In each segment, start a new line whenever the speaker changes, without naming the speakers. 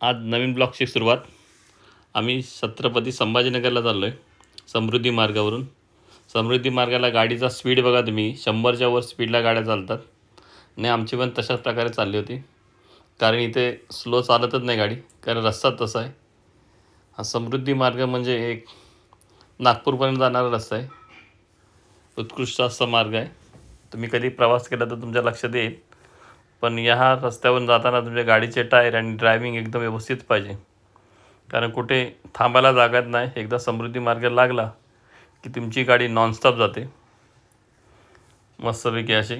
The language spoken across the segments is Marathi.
आज नवीन ब्लॉगची सुरुवात. आम्ही छत्रपती संभाजीनगरला चाललो आहे समृद्धी मार्गावरून. समृद्धी मार्गाला गाडीचा स्पीड बघा तुम्ही, 100च्या वर स्पीडला गाड्या चालतात. आणि आमची पण तशाच प्रकारे चालली होती, कारण इथे स्लो चालतच नाही गाडी, कारण रस्ता तसा आहे. हा समृद्धी मार्ग म्हणजे एक नागपूरपर्यंत जाणारा रस्ता आहे. उत्कृष्ट असा मार्ग आहे. तुम्ही कधी प्रवास केला तर तुमच्या लक्षात येईल. पण ह्या रस्त्यावरून जाताना तुमच्या गाडीचे टायर आणि ड्रायव्हिंग एकदम व्यवस्थित पाहिजे, कारण कुठे थांबायला जागाच नाही. एकदा समृद्धी मार्ग लागला की तुमची गाडी नॉनस्टॉप जाते मस्तपैकी अशी.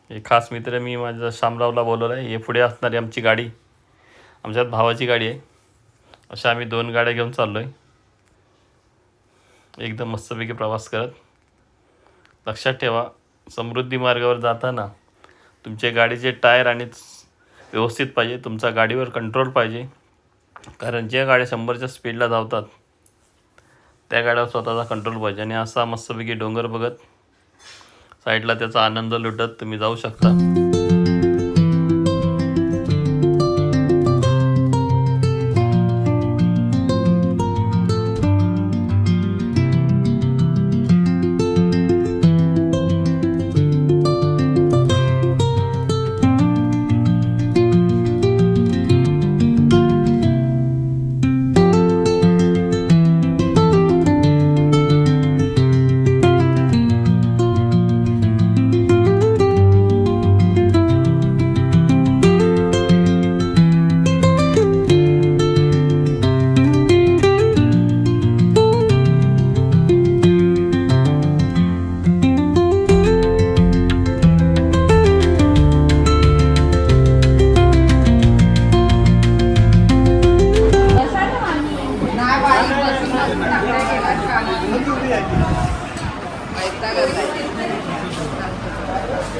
हे खास मित्र मी माझ्या शामरावला बोलवलं आहे. हे पुढे असणारी आमची गाडी, आमच्यात भावाची गाडी आहे. अशा आम्ही 2 गाड्या घेऊन चाललो आहे, एकदम मस्तपैकी प्रवास करत. लक्षात ठेवा, समृद्धी मार्गावर जाताना तुमचे गाडीचे टायर आणि व्यवस्थित पाहिजे, तुमचा गाडीवर कंट्रोल पाहिजे. कारण ज्या गाड्या 100च्या स्पीडला धावतात त्या गाड्यावर स्वतःचा कंट्रोल पाहिजे. आणि असा मस्तपैकी डोंगर बघत साईडला त्याचा आनंद लुटत तुम्ही जाऊ शकता.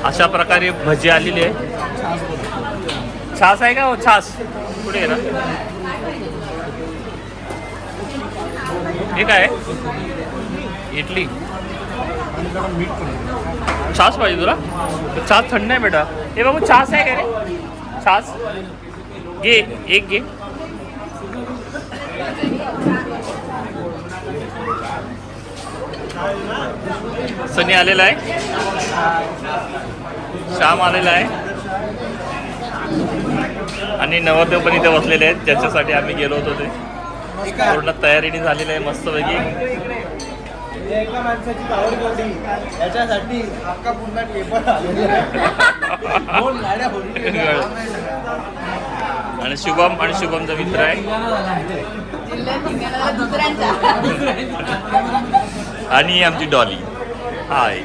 अशा प्रकारे भजी आलेली आहे. छास आहे का हो? छास कुठे आहे ना? हे काय इडली? छास पाहिजे तुला? छास थंड आहे बेटा. हे बाबू छास आहे का रे? छास घे, एक घे. सनी आलेला आहे, श्याम आलेला आहे आणि नवरदेव पण इथे बसलेले आहेत, ज्याच्यासाठी आम्ही गेलो होतो. ते पूर्ण तयारीने झालेलं आहे मस्तपैकी.
एका माणसाची पावर जोडी याच्यासाठी अख्खा पूर्ण टेबल आलेला आहे. 2 गाड्या होती.
आणि शुभम आणि शुभमचा मित्र आहे आणि आमची डॉली. हाय.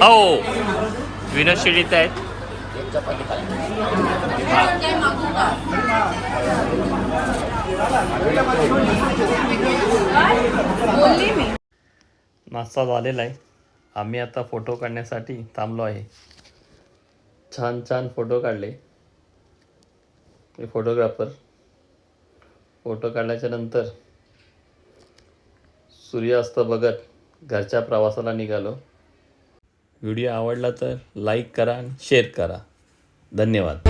हो, विनोद शेळीत आहेत. नाश्ता झालेला आहे. आम्ही आता फोटो काढण्यासाठी थांबलो आहे. छान छान फोटो काढले. हे फोटोग्राफर. फोटो काढल्याच्या नंतर सूर्यास्त बघत घरच्या प्रवासाला निघालो. व्हिडिओ आवडला तर लाईक करा आणि शेअर करा. धन्यवाद.